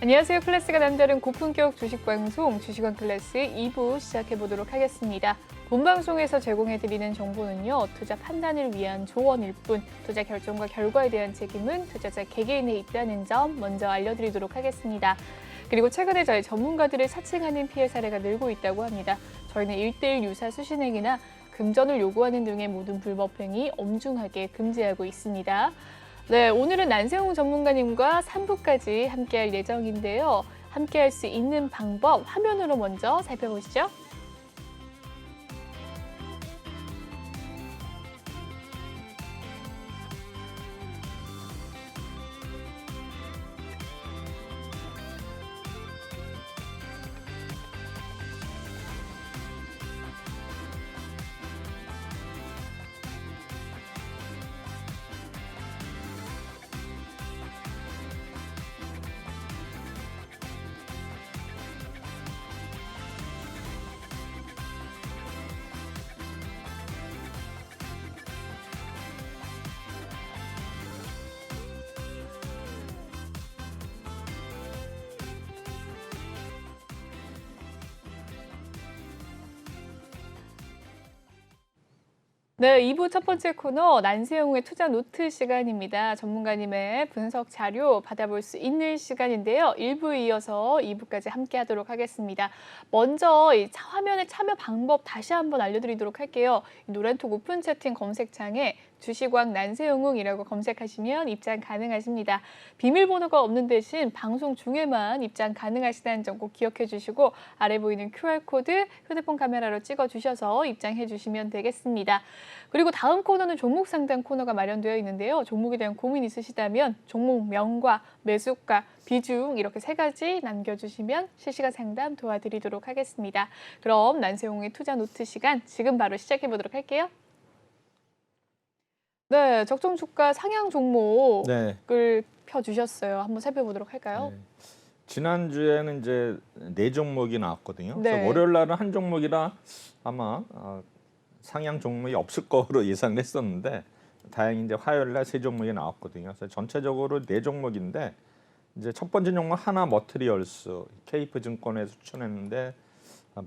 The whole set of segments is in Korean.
안녕하세요. 클래스가 남다른 고품격 주식방송 주식원 클래스 2부 시작해보도록 하겠습니다. 본 방송에서 제공해드리는 정보는요, 투자 판단을 위한 조언일 뿐, 투자 결정과 결과에 대한 책임은 투자자 개개인에 있다는 점 먼저 알려드리도록 하겠습니다. 그리고 최근에 저희 전문가들을 사칭하는 피해 사례가 늘고 있다고 합니다. 저희는 1:1 유사 수신행위나 금전을 요구하는 등의 모든 불법 행위 엄중하게 금지하고 있습니다. 네, 오늘은 난세홍 전문가님과 3부까지 함께할 예정인데요. 함께할 수 있는 방법 화면으로 먼저 살펴보시죠. 네, 2부 첫 번째 코너 난세홍의 투자 노트 시간입니다. 전문가님의 분석 자료 받아볼 수 있는 시간인데요. 1부에 이어서 2부까지 함께 하도록 하겠습니다. 먼저 이 화면의 참여 방법 다시 한번 알려드리도록 할게요. 노란톡 오픈 채팅 검색창에 주식왕 난세홍이라고 검색하시면 입장 가능하십니다. 비밀번호가 없는 대신 방송 중에만 입장 가능하시다는 점 꼭 기억해 주시고 아래 보이는 QR코드 휴대폰 카메라로 찍어 주셔서 입장해 주시면 되겠습니다. 그리고 다음 코너는 종목 상담 코너가 마련되어 있는데요. 종목에 대한 고민 있으시다면 종목명과 매수가, 비중 이렇게 3가지 남겨주시면 실시간 상담 도와드리도록 하겠습니다. 그럼 난세홍의 투자 노트 시간 지금 바로 시작해 보도록 할게요. 네, 적정 주가 상향 종목을 펴주셨어요. 한번 살펴보도록 할까요? 네. 지난주에는 이제 4종목이 나왔거든요. 네. 그래서 월요일 날은 한 종목이라 아마 상향 종목이 없을 거로 예상을 했었는데 다행히 이제 화요일 날 3종목이 나왔거든요. 그래서 전체적으로 4종목인데 이제 첫 번째 종목 하나 머티리얼스 KF 증권에서 추천했는데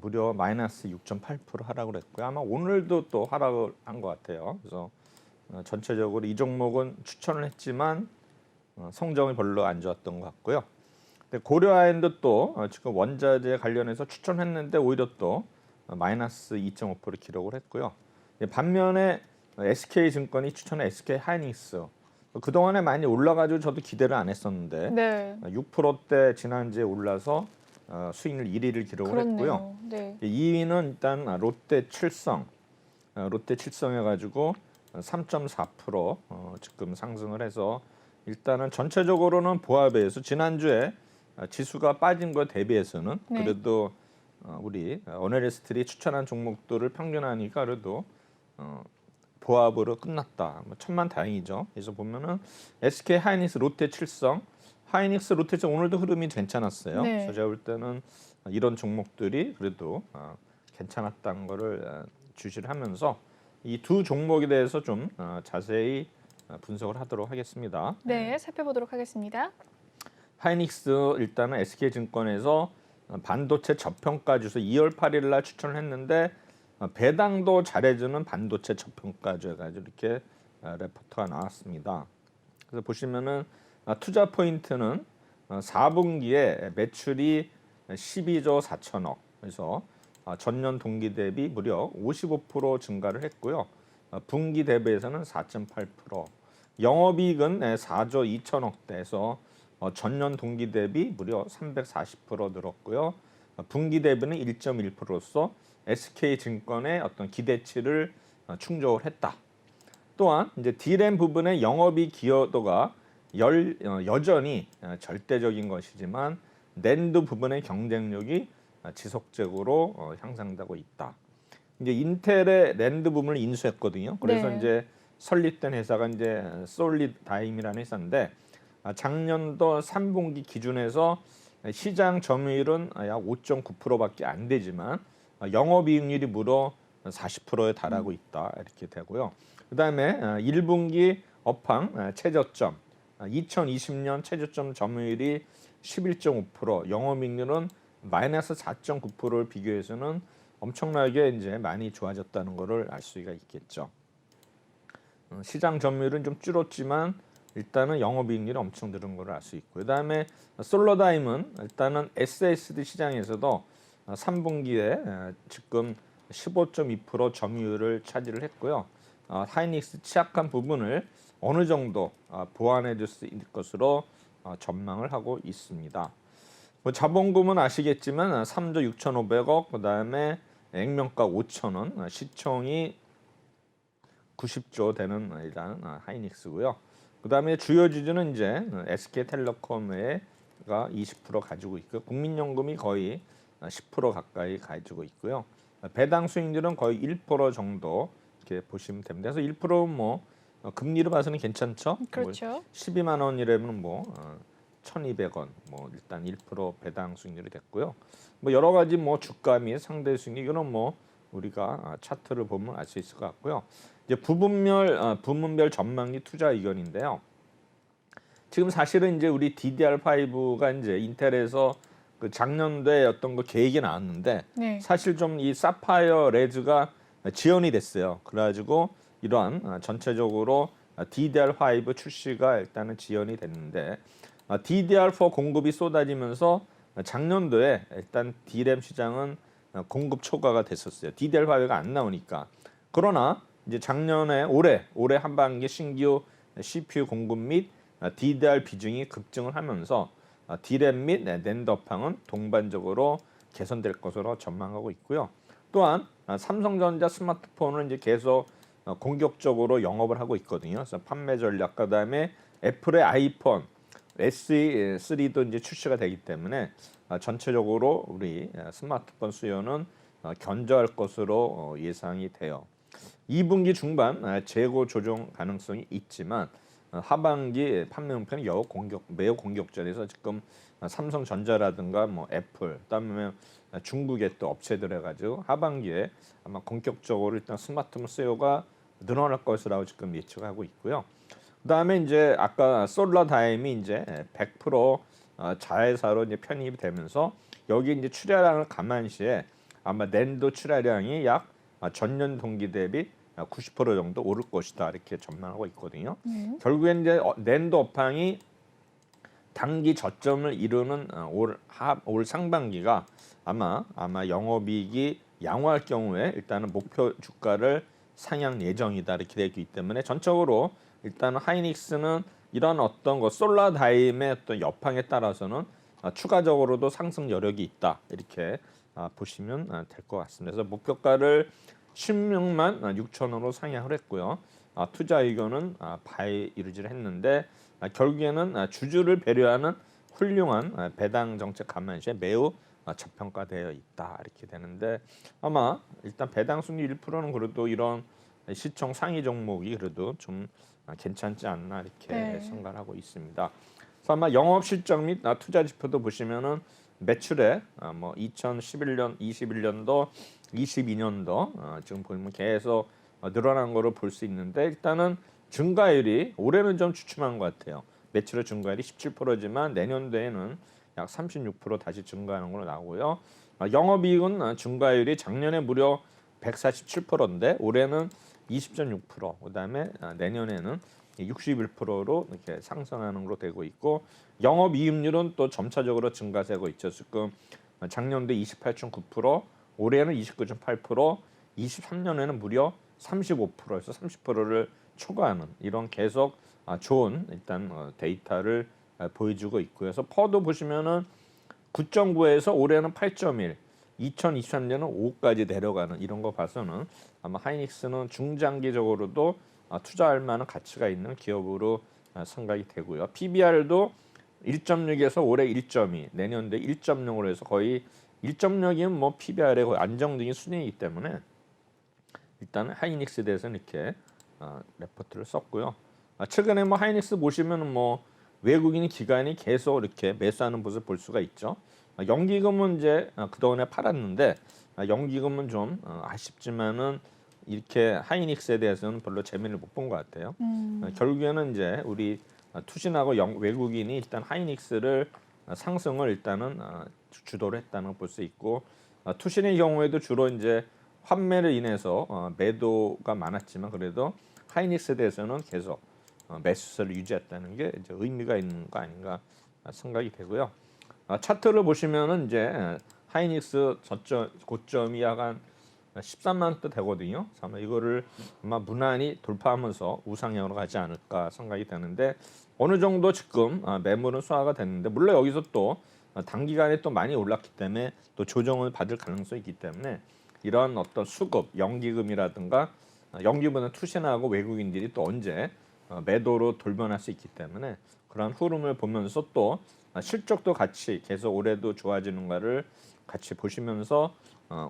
무려 마이너스 6.8% 하락을 했고요. 아마 오늘도 또 하락을 한 것 같아요. 그래서 전체적으로 이 종목은 추천을 했지만 성적이 별로 안 좋았던 것 같고요. 근데 고려아연도 또 지금 원자재 관련해서 추천했는데 오히려 또 마이너스 2.5% 기록을 했고요. 반면에 SK증권이 추천한 SK하이닉스 그동안에 많이 올라가지고 저도 기대를 안 했었는데 네. 6%대 지난주에 올라서 수익률 1위를 기록을 했고요. 네. 2위는 일단 롯데칠성 해가지고 3.4% 지금 상승을 해서 일단은 전체적으로는 보합에서 지난주에 지수가 빠진 것 대비해서는 그래도 우리 어널리스트들이 추천한 종목들을 평균하니까 그래도 보합으로 끝났다. 천만다행이죠. 그래서 보면은 SK 하이닉스, 롯데칠성, 하이닉스, 롯데칠성 오늘도 흐름이 괜찮았어요. 네. 그래서 제가 볼 때는 이런 종목들이 그래도 괜찮았다는 거를 주시를 하면서 이 두 종목에 대해서 좀 자세히 분석을 하도록 하겠습니다. 네, 살펴보도록 하겠습니다. 하이닉스 일단은 SK증권에서 반도체 저평가 주서 2월 8일 날 추천을 했는데 배당도 잘해주는 반도체 저평가주 해가지고 이렇게 레포트가 나왔습니다. 그래서 보시면은 투자 포인트는 4분기에 매출이 12조 4천억 그래서 전년 동기 대비 무려 55% 증가를 했고요. 분기 대비해서는 4.8%, 영업이익은 4조 2천억대에서 전년 동기 대비 무려 340% 늘었고요. 분기 대비는 1.1%로서 SK증권의 어떤 기대치를 충족을 했다. 또한 이제 D램 부분의 영업이익 기여도가 여전히 절대적인 것이지만 낸드 부분의 경쟁력이 지속적으로 향상되고 있다. 이제 인텔의 낸드 부분을 인수했거든요. 그래서 이제 설립된 회사가 이제 솔리다임이라는 회사인데 작년도 3분기 기준에서 시장 점유율은 약 5.9%밖에 안 되지만 영업이익률이 무려 40%에 달하고 있다 이렇게 되고요. 그다음에 1분기 업황 최저점 2020년 최저점 점유율이 11.5%, 영업이익률은 마이너스 4.9%를 비교해서는 엄청나게 이제 많이 좋아졌다는 것을 알 수가 있겠죠. 시장 점유율은 좀 줄었지만 일단은 영업이익률이 엄청 늘은 것을 알 수 있고, 그다음에 솔로다임은 일단은 SSD 시장에서도 3분기에 지금 15.2% 점유율을 차지를 했고요. 하이닉스 취약한 부분을 어느 정도 보완해 줄 수 있을 것으로 전망을 하고 있습니다. 뭐 자본금은 아시겠지만 3조 6,500억, 그다음에 액면가 5,000원, 시총이 90조 되는 일단 하이닉스고요. 그다음에 주요 주주는 이제 SK텔레콤가 20% 가지고 있고, 국민연금이 거의 10% 가까이 가지고 있고요. 배당 수익률은 거의 1% 정도 이렇게 보시면 됩니다. 그래서 1%는 뭐 금리로 봐서는 괜찮죠. 그렇죠. 뭐 12만 원이라면 뭐 1,200원, 뭐 일단 1% 배당 수익률이 됐고요. 뭐 여러 가지 뭐 주가 및 상대 수익률, 이거는 뭐 우리가 차트를 보면 알 수 있을 것 같고요. 이제 부문별 전망기 투자 의견인데요. 지금 사실은 이제 우리 DDR5가 이제 인텔에서 그 작년도에 어떤 거 계획이 나왔는데, 네. 사실 좀 이 사파이어 레즈가 지연이 됐어요. 그래가지고 이러한 전체적으로 DDR5 출시가 일단은 지연이 됐는데, DDR4 공급이 쏟아지면서 작년도에 일단 D램 시장은 공급 초과가 됐었어요. DDR5가 안 나오니까. 그러나 이제 작년에 올해 하반기 신규 CPU 공급 및 DDR 비중이 급증을 하면서 D램 및 낸드 업황은 동반적으로 개선될 것으로 전망하고 있고요. 또한 삼성전자 스마트폰은 이제 계속 공격적으로 영업을 하고 있거든요. 그래서 판매 전략, 그다음에 애플의 아이폰 SE3도 이제 출시가 되기 때문에 전체적으로 우리 스마트폰 수요는 견조할 것으로 예상이 돼요. 2분기 중반 재고 조정 가능성이 있지만 하반기 판매 형편이 매우 공격적이라서 지금 삼성전자라든가 뭐 애플, 그다음에 중국의 또 업체들 해가지고 하반기에 아마 본격적으로 일단 스마트폰 수요가 늘어날 것이라고 지금 예측하고 있고요. 그다음에 이제 아까 솔라다임이 이제 100% 자회사로 이제 편입이 되면서 여기 이제 출하량을 감안시에 아마 낸도 출하량이 약 전년 동기 대비 90% 정도 오를 것이다, 이렇게 전망하고 있거든요. 결국엔 이제 낸도 업황이 단기 저점을 이루는 올 상반기가 아마 영업이익이 양호할 경우에 일단은 목표 주가를 상향 예정이다, 이렇게 되기 때문에 전적으로 일단 하이닉스는 이런 어떤 거 솔라다임의 어떤 여파에 따라서는 추가적으로도 상승 여력이 있다, 이렇게 보시면 될 것 같습니다. 그래서 목표가를 16만 6천원으로 상향을 했고요. 투자 의견은 바이 이루지를 했는데 결국에는 주주를 배려하는 훌륭한 배당 정책 감안시에 매우 저평가되어 있다, 이렇게 되는데, 아마 일단 배당 수익률 1%는 그래도 이런 시총 상위 종목이 그래도 좀 괜찮지 않나, 이렇게 생각하고 있습니다. 그래서 아마 영업 실적 및 투자 지표도 보시면은 매출에 뭐 2011년, 21년도, 22년도 지금 보면 계속 늘어난 거를 볼 수 있는데, 일단은 증가율이 올해는 좀 주춤한 것 같아요. 매출의 증가율이 17%지만 내년도에는 약 36% 다시 증가하는 걸로 나오고요. 영업이익은 증가율이 작년에 무려 147%인데 올해는 20.6%, 그다음에 내년에는 61%로 이렇게 상승하는 걸로 되고 있고, 영업이익률은 또 점차적으로 증가세고 있죠. 지금 작년도 28.9%, 올해는 29.8%, 23년에는 무려 35%에서 30%를 초과하는 이런 계속 좋은 일단 데이터를 보여주고 있고요. 그래서 퍼도 보시면은 9.9에서 올해는 8.1, 2023년은 5까지 내려가는 이런 거 봐서는 아마 하이닉스는 중장기적으로도 투자할 만한 가치가 있는 기업으로 생각이 되고요. PBR도 1.6에서 올해 1.2, 내년도에 1.0으로 해서 거의 1.0이면 뭐 PBR에 거의 안정적인 수준이기 때문에 일단 하이닉스에 대해서는 이렇게 레포트를 썼고요. 최근에 뭐 하이닉스 보시면은 뭐 외국인 기관이 계속 이렇게 매수하는 모습을 볼 수가 있죠. 연기금은 이제 그동안에 팔았는데 연기금은 좀 아쉽지만은 이렇게 하이닉스에 대해서는 별로 재미를 못 본 것 같아요. 결국에는 이제 우리 투신하고 외국인이 일단 하이닉스를 상승을 일단은 주도를 했다는 걸 볼 수 있고 투신의 경우에도 주로 이제 환매를 인해서 매도가 많았지만 그래도 하이닉스에 대해서는 계속 매수세를 유지했다는 게 이제 의미가 있는 거 아닌가 생각이 되고요. 차트를 보시면은 이제 하이닉스 고점이 약 한 13만 원대 되거든요. 아마 이거를 아마 무난히 돌파하면서 우상향으로 가지 않을까 생각이 되는데 어느 정도 지금 매물은 소화가 됐는데 물론 여기서 또 단기간에 또 많이 올랐기 때문에 또 조정을 받을 가능성이 있기 때문에 이런 어떤 수급, 연기금이라든가 연기금은 투신하고 외국인들이 또 언제 매도로 돌변할 수 있기 때문에 그런 흐름을 보면서 또 실적도 같이 계속 올해도 좋아지는가를 같이 보시면서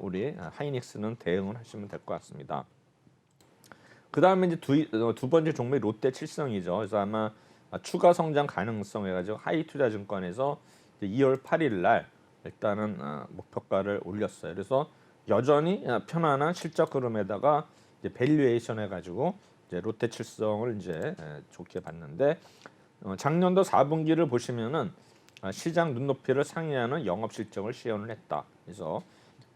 우리 하이닉스는 대응을 하시면 될 것 같습니다. 그 다음에 이제 두 번째 종목이 롯데칠성이죠. 그래서 아마 추가 성장 가능성 해가지고 하이투자증권에서 2월 8일 날 일단은 목표가를 올렸어요. 그래서 여전히 편안한 실적 흐름에다가 이제 밸류에이션 해가지고 이제 롯데칠성을 이제 좋게 봤는데 작년도 4분기를 보시면은 시장 눈높이를 상회하는 영업 실적을 시현을 했다. 그래서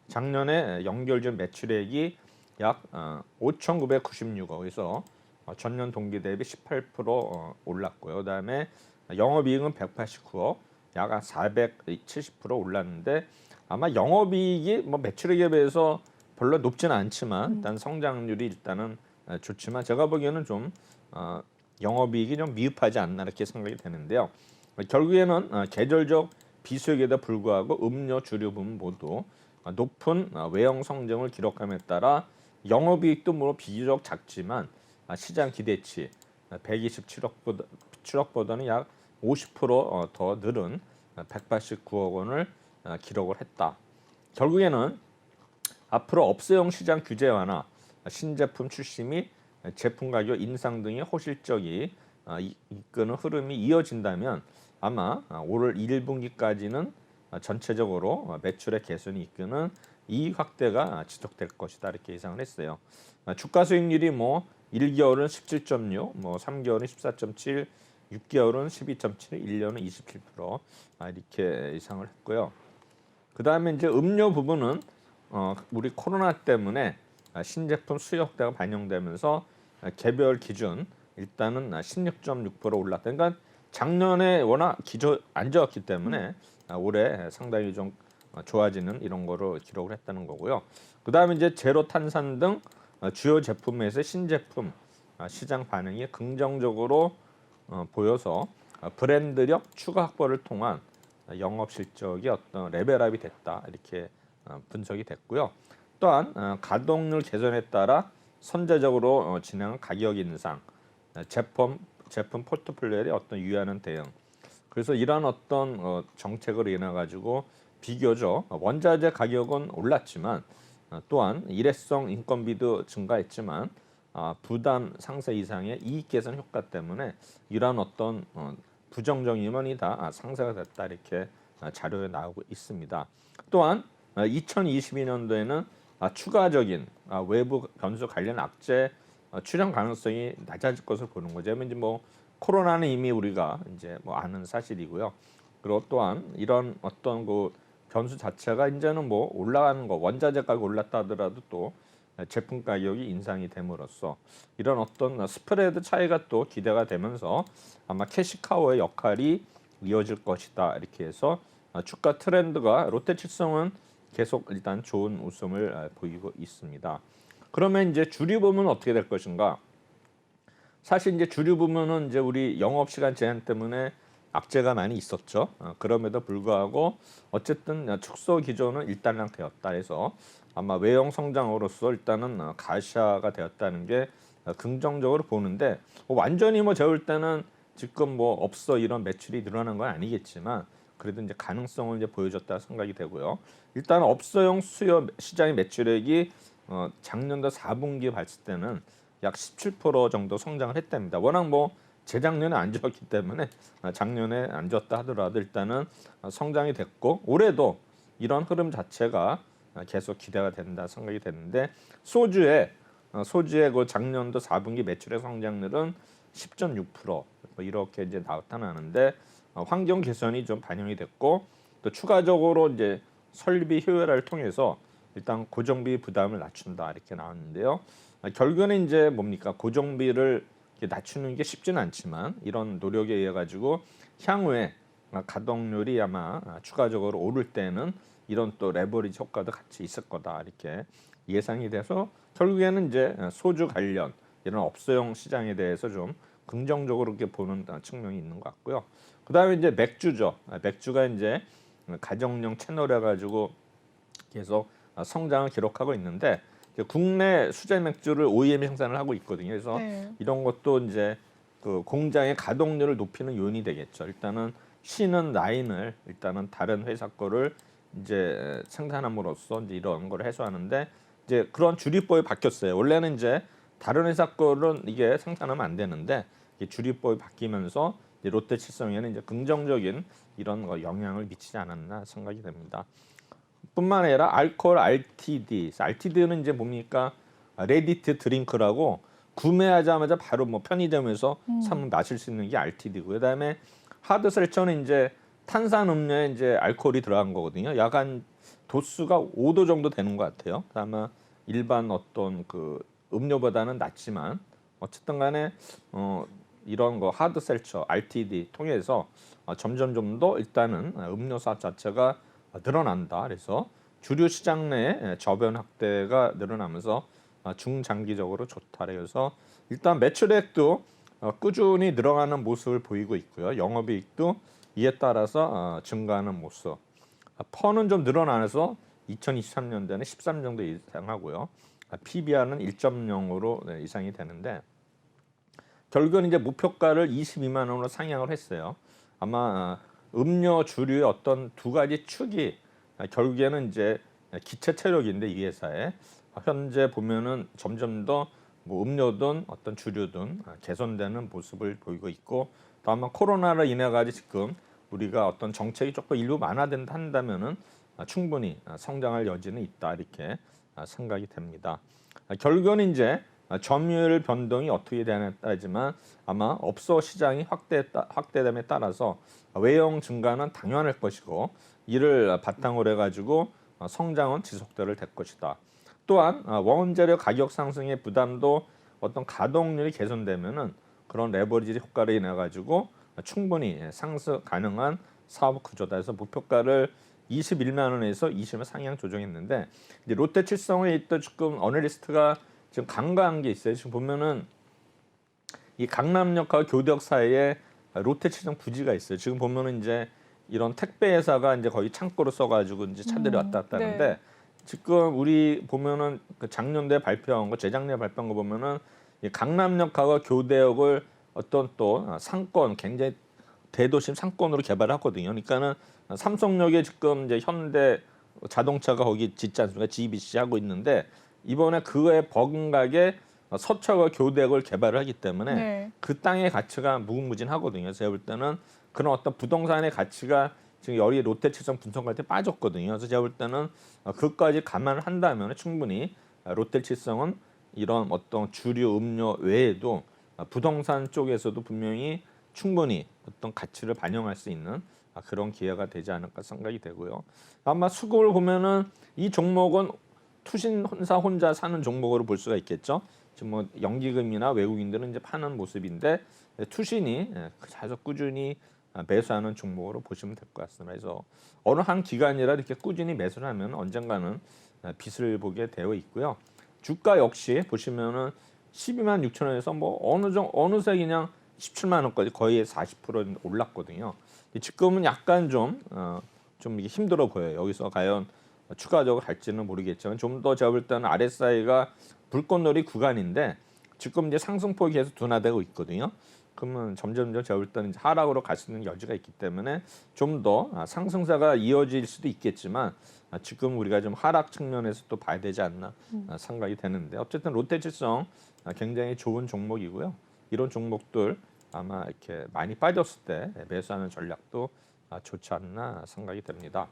작년에 연결된 매출액이 약 5,996억, 그래서 전년 동기 대비 18% 올랐고요. 그다음에 영업이익은 189억, 약 470% 올랐는데 아마 영업이익이 뭐 매출액에 비해서 별로 높지는 않지만 일단 성장률이 일단은 좋지만 제가 보기에는 좀 영업이익이 좀 미흡하지 않나 이렇게 생각이 되는데요. 결국에는 계절적 비수익에도 불구하고 음료 주류 부문 모두 높은 외형 성장을 기록함에 따라 영업이익도 뭐 비교적 작지만 시장 기대치 127억보다는 약 50%더 늘은 189억 원을 기록을 했다. 결국에는 앞으로 업소용 시장 규제 완화, 신제품 출시 및 제품 가격 인상 등의 호실적이 이끄는 흐름이 이어진다면 아마 올 1분기까지는 전체적으로 매출의 개선이 이끄는 이익 확대가 지속될 것이다 이렇게 예상을 했어요. 주가 수익률이 뭐 1개월은 17.6, 뭐 3개월은 14.7, 6개월은 12.7, 1년은 27% 이렇게 예상을 했고요. 그 다음에 이제 음료 부분은 우리 코로나 때문에 신제품 수요 확대가 반영되면서 개별 기준 일단은 16.6% 올랐다. 그러니까 작년에 워낙 기조 안 좋았기 때문에 올해 상당히 좀 좋아지는 이런 거로 기록을 했다는 거고요. 그다음에 이제 제로 탄산 등 주요 제품에서 신제품 시장 반응이 긍정적으로 보여서 브랜드력 추가 확보를 통한 영업 실적이 어떤 레벨업이 됐다 이렇게 분석이 됐고요. 또한 가동률 개선에 따라 선제적으로 진행한 가격 인상, 제품 포트폴리오에 어떤 유연한 대응. 그래서 이러한 어떤 정책을 인해 가지고 비교적 원자재 가격은 올랐지만 또한 일회성 인건비도 증가했지만 부담 상세 이상의 이익 개선 효과 때문에 이러한 어떤 부정적 인원이 다 상쇄가 됐다 이렇게 자료에 나오고 있습니다. 또한 2022년도에는 추가적인 외부 변수 관련 악재 출현 가능성이 낮아질 것을 보는 거죠. 이제 뭐 코로나는 이미 우리가 이제 뭐 아는 사실이고요. 그리고 또한 이런 어떤 그 변수 자체가 이제는 뭐 올라가는 거 원자재 가격 올랐다 하더라도 또 제품 가격이 인상이 됨으로써 이런 어떤 스프레드 차이가 또 기대가 되면서 아마 캐시카우의 역할이 이어질 것이다 이렇게 해서 주가 트렌드가 롯데칠성은 계속 일단 좋은 웃음을 보이고 있습니다. 그러면 이제 주류 부문은 어떻게 될 것인가? 사실 이제 주류 부문은 이제 우리 영업 시간 제한 때문에 악재가 많이 있었죠. 그럼에도 불구하고 어쨌든 축소 기조는 일단락되었다 해서 아마 외형 성장으로서 일단은 가시화가 되었다는 게 긍정적으로 보는데 완전히 뭐 제가 볼 때는 지금 뭐 없어 이런 매출이 늘어난 건 아니겠지만 그래도 이제 가능성을 이제 보여줬다 생각이 되고요. 일단 업소용 수요 시장의 매출액이 작년도 4분기 봤을 때는 약 17% 정도 성장을 했답니다. 워낙 뭐 재작년에 안 좋았기 때문에 작년에 안 좋았다 하더라도 일단은 성장이 됐고 올해도 이런 흐름 자체가 계속 기대가 된다 생각이 됐는데 소주의 그 작년도 4분기 매출의 성장률은 10.6% 뭐 이렇게 이제 나타나는데 환경 개선이 좀 반영이 됐고 또 추가적으로 이제 설비 효율화를 통해서 일단 고정비 부담을 낮춘다 이렇게 나왔는데요. 결국에는 이제 뭡니까 고정비를 이렇게 낮추는 게 쉽지는 않지만 이런 노력에 의해 가지고 향후에 가동률이 아마 추가적으로 오를 때는 이런 또 레버리지 효과도 같이 있을 거다 이렇게 예상이 돼서 결국에는 이제 소주 관련 이런 업소용 시장에 대해서 좀 긍정적으로 이렇게 보는 측면이 있는 것 같고요. 그다음에 이제 맥주죠. 맥주가 이제 가정용 채널해 가지고 계속 성장을 기록하고 있는데 이제 국내 수제 맥주를 OEM이 생산을 하고 있거든요. 그래서 네. 이런 것도 이제 그 공장의 가동률을 높이는 요인이 되겠죠. 일단은 쉬는 라인을 일단은 다른 회사 거를 이제 생산함으로써 이제 이런 걸 해소하는데 이제 그런 주류법이 바뀌었어요. 원래는 이제 다른 회사 거는 이게 생산하면 안 되는데 이게 주류법이 바뀌면서 이제 롯데칠성에는 이제 긍정적인 이런 거 영향을 미치지 않았나 생각이 됩니다. 뿐만 아니라 알코올 RTD, RTD는 이제 뭡니까? 레디 투 드링크라고 구매하자마자 바로 뭐 편의점에서 사면 마실 수 있는 게 RTD고요. 그다음에 하드 셀처는 이제 탄산 음료에 이제 알코올이 들어간 거거든요. 약간 도수가 5도 정도 되는 것 같아요. 아마 일반 어떤 그 음료보다는 낮지만 어쨌든 간에 이런 거 하드 셀처 RTD 통해서 점점 좀 더 일단은 음료사 자체가 늘어난다. 그래서 주류 시장 내 저변 확대가 늘어나면서 중장기적으로 좋다. 그래서 일단 매출액도 꾸준히 늘어가는 모습을 보이고 있고요. 영업이익도 이에 따라서 증가하는 모습. 펀은 좀 늘어나서 2023년도에는 13 정도 이상하고요. PBR은 1.0으로 이상이 되는데 결국은 이제 목표가를 22만 원으로 상향을 했어요. 아마 음료 주류의 어떤 두 가지 축이 결국에는 이제 기체 체력인데 이 회사에 현재 보면은 점점 더 뭐 음료든 어떤 주류든 개선되는 모습을 보이고 있고 또 아마 코로나로 인해 가지고 지금 우리가 어떤 정책이 조금 일부 완화된다 한다면은 충분히 성장할 여지는 있다 이렇게 생각이 됩니다. 결국은 이제 점유율 변동이 어떻게 되냐에 따지만 아마 업소 시장이 확대됨에 따라서 외형 증가는 당연할 것이고 이를 바탕으로 해가지고 성장은 지속될 것이다. 또한 원재료 가격 상승의 부담도 어떤 가동률이 개선되면은 그런 레버리지 효과를 인해 가지고 충분히 상승 가능한 사업 구조다. 해서 목표가를 21만 원에서 20만 상향 조정했는데 이제 롯데칠성에 있던 지금 어널리스트가 지금 간과한 게 있어요. 지금 보면은 이 강남역과 교대역 사이에 롯데칠성 부지가 있어요. 지금 보면은 이제 이런 택배 회사가 이제 거의 창고로 써가지고 이제 차들이 왔다 갔다 하는데 네. 지금 우리 보면은 그 작년도에 발표한 거, 재작년에 발표한 거 보면은 이 강남역하고 교대역을 어떤 또 상권 굉장히 대도심 상권으로 개발하거든요. 그러니까는 삼성역에 지금 이제 현대 자동차가 거기 짓지 않습니까? GBC 하고 있는데 이번에 그거에 버금가게 서초와 교대역을 개발을 하기 때문에 네. 그 땅의 가치가 무궁무진하거든요. 제가 볼 때는 그런 어떤 부동산의 가치가 지금 여기 롯데칠성 분석할 때 빠졌거든요. 그래서 제가 볼 때는 그것까지 감안을 한다면 충분히 롯데칠성은 이런 어떤 주류 음료 외에도 부동산 쪽에서도 분명히 충분히 어떤 가치를 반영할 수 있는 그런 기회가 되지 않을까 생각이 되고요. 아마 수급을 보면은 이 종목은 투신사 혼자 사는 종목으로 볼 수가 있겠죠. 지금 뭐 연기금이나 외국인들은 이제 파는 모습인데 투신이 계속 꾸준히 매수하는 종목으로 보시면 될 것 같습니다. 그래서 어느 한 기간이라 이렇게 꾸준히 매수를 하면 언젠가는 빛을 보게 되어 있고요. 주가 역시 보시면은 12만 6천 원에서 뭐 어느새 그냥 17만 원까지 거의 40% 올랐거든요. 지금은 약간 좀 이게 힘들어 보여요. 여기서 과연 추가적으로 갈지는 모르겠지만 좀 더 제가 볼 때는 RSI가 불꽃놀이 구간인데 지금 이제 상승폭이 계속 둔화되고 있거든요. 그러면 점점 제가 볼 때는 이제 하락으로 갈 수 있는 여지가 있기 때문에 좀 더 상승세가 이어질 수도 있겠지만 지금 우리가 좀 하락 측면에서 또 봐야 되지 않나 생각이 되는데 어쨌든 롯데칠성 굉장히 좋은 종목이고요. 이런 종목들 아마 이렇게 많이 빠졌을 때 매수하는 전략도 좋지 않나 생각이 됩니다.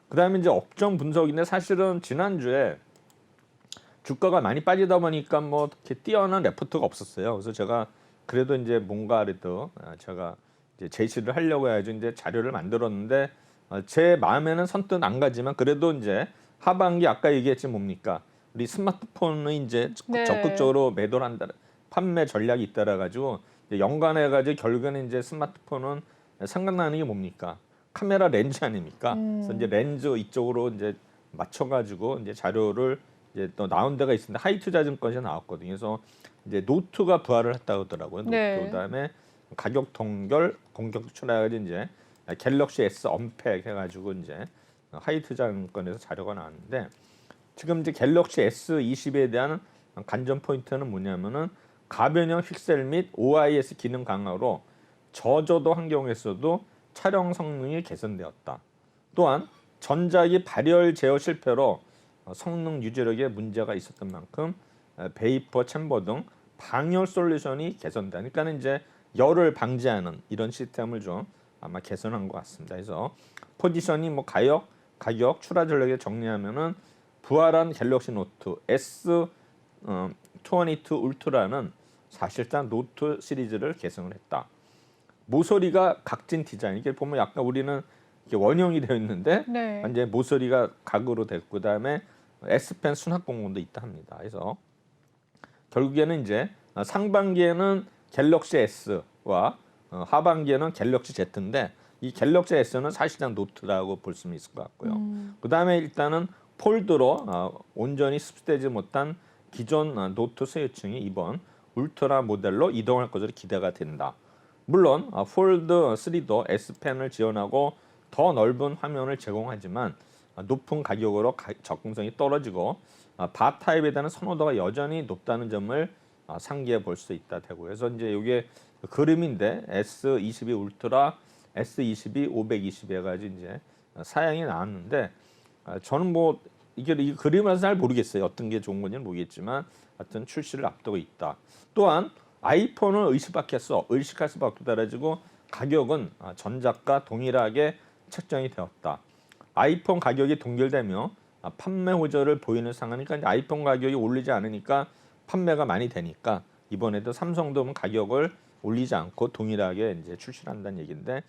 그다음에 이제 업종 분석인데 사실은 지난주에 주가가 많이 빠지다 보니까 뭐 이렇게 뛰어난 레포트가 없었어요. 그래서 제가 그래도 이제 뭔가라도 제가 이제 제시를 하려고 해야지 이제 자료를 만들었는데 제 마음에는 선뜻 안 가지만 그래도 이제 하반기 아까 얘기했지 뭡니까? 우리 스마트폰을 이제 네. 적극적으로 매도를 한다. 판매 전략이 잇따라 가지고 연관해 가지고 결국에는 이제 스마트폰은 생각나는 게 뭡니까? 카메라 렌즈 아닙니까? 그래서 이제 렌즈 이쪽으로 이제 맞춰 가지고 이제 자료를 이제 또 나온 데가 있습니다. 하이투자증권에서 나왔거든요. 그래서 이제 노트가 부활을 했다고 하더라고요. 노트 네. 그다음에 가격 동결 공격 출하가지고 이제 갤럭시 S 언팩 해가지고 이제 하이투자증권에서 자료가 나왔는데 지금 이제 갤럭시 S20에 대한 관전 포인트는 뭐냐면은 가변형 픽셀 및 OIS 기능 강화로 저조도 환경에서도 촬영 성능이 개선되었다. 또한 전작이 발열 제어 실패로 성능 유지력에 문제가 있었던 만큼 베이퍼 챔버 등 방열 솔루션이 개선다. 그러니까 이제 열을 방지하는 이런 시스템을 좀 아마 개선한 것 같습니다. 그래서 포지셔닝, 뭐 가격, 출하 전략에 정리하면은 부활한 갤럭시 노트 S22 울트라는 사실상 노트 시리즈를 개성을 했다. 모서리가 각진 디자인. 이게 보면 약간 우리는 이렇게 원형이 되어 있는데 네. 이제 모서리가 각으로 됐고 그다음에 S펜 수납 공간도 있다 합니다. 그래서 결국에는 이제 상반기에는 갤럭시 S와 하반기에는 갤럭시 Z인데 이 갤럭시 S는 사실상 노트라고 볼 수 있을 것 같고요. 그다음에 일단은 폴드로 온전히 습득되지 못한 기존 노트 소유층이 이번 울트라 모델로 이동할 것으로 기대가 된다. 물론 폴드 3도 S펜을 지원하고 더 넓은 화면을 제공하지만 높은 가격으로 접근성이 떨어지고 바 타입에 대한 선호도가 여전히 높다는 점을 상기해 볼 수 있다 되고 그래서 이제 이게 그림인데 S22 울트라, S22 520 해가지고 이제 사양이 나왔는데 저는 뭐 이게 이 그림을 잘 모르겠어요. 어떤 게 좋은 건지는 모르겠지만 하여튼 출시를 앞두고 있다. 또한 아이폰을 의식할 수밖에 없다라지고 가격은 전작과 동일하게 책정이 되었다. 아이폰 가격이 동결되며 판매 호조를 보이는 상황이니까 이제 아이폰 가격이 오르지 않으니까 판매가 많이 되니까 이번에도 삼성도 가격을 올리지 않고 동일하게 이제 출시를 한다는 얘기인데